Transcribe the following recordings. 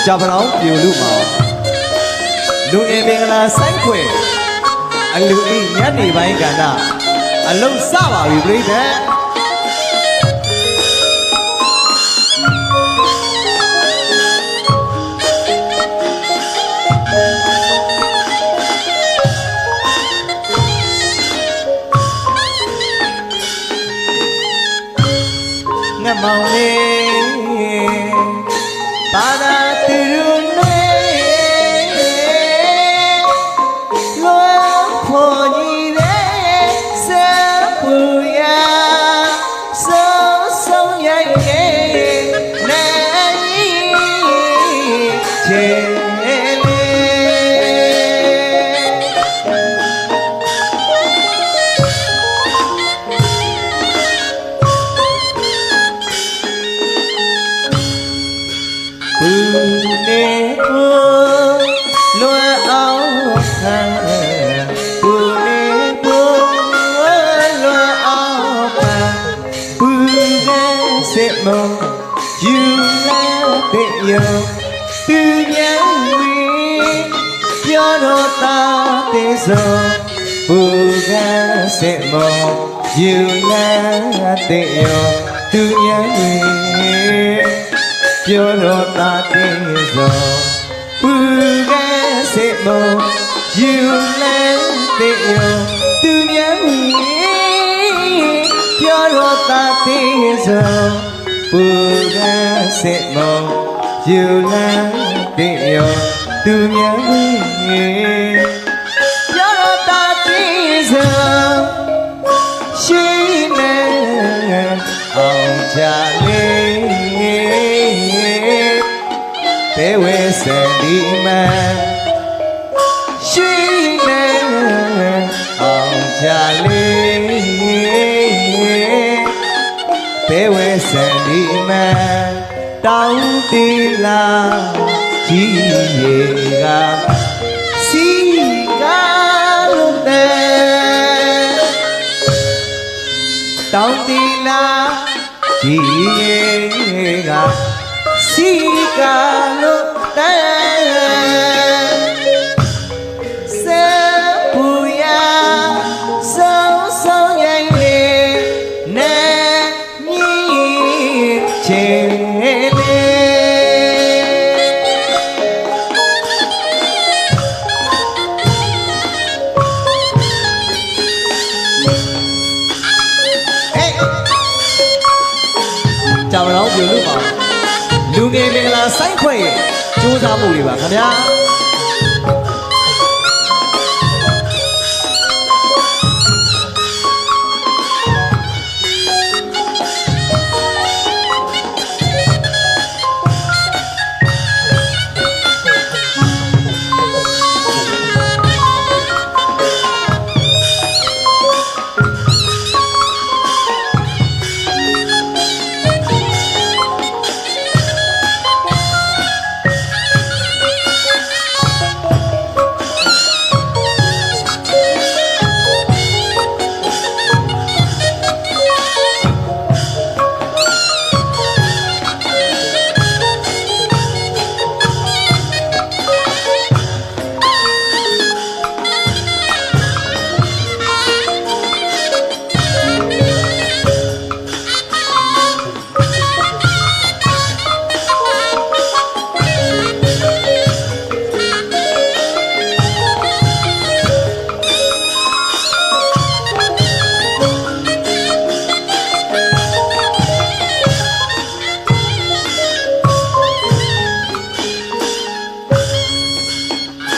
Chào bạn áo nhiều lúc mà lúc em mình là sáng quê anh lưu ý nhát đi bay cả na anh lâu sao vào bị lấy thế nghe màu đi ta đã sẽ mong yêu là tê yo tu nhớ người cho nó ta tê yo buga sẽ mong yêu là tê yo tu nhớ người cho nó ta tê yo buga sẽ mong yêu là tê yo tu nhớ người she ne ông cha le te we se di ma she ne ông cha le te we se di ma tao ti la chi ye ga si ga lu te tao ti la chi ye ga si ga lu te se pu ya so so ye le ne ni che le တာမတော်ပြုလို့ပါလူငယ်မင်္ဂလာစိုက်ခွဲ့ရဲ့စူးစမ်းမှုတွေပါခင်ဗျာ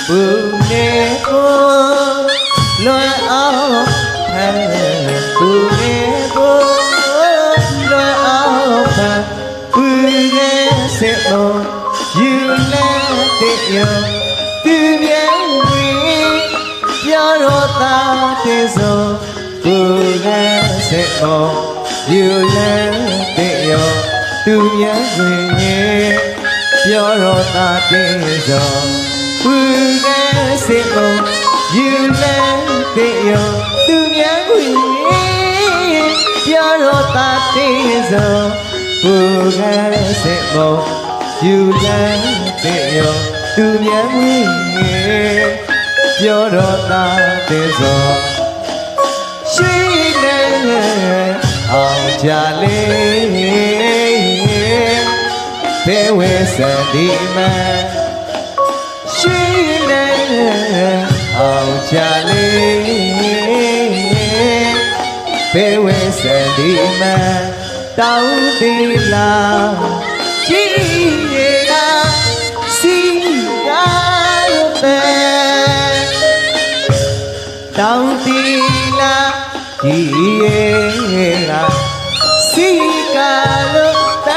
ဘူးနေကိုလွယ်အောင်ဖန်ဘူးနေကိုလွယ်အောင်ဖန်ဘူးကဲစေလို့ယူလဲတဲ့ရောသူမြန်ဝင်ပြောတော့တာတဲ့ဆိုဘူးကဲစေလို့ယူလဲတဲ့ရောသူမြန်ဝင်ပြောတော့တာတဲ့ဆို不该是梦，有难的哟，都娘会要让大地走。不该是梦，有难的哟，都娘会要让大地走。谁能熬家里，别为生的们。谁能熬家里？别为生的们到底啦，几夜啊，心啊悲，到底啦，几夜啊，心啊悲。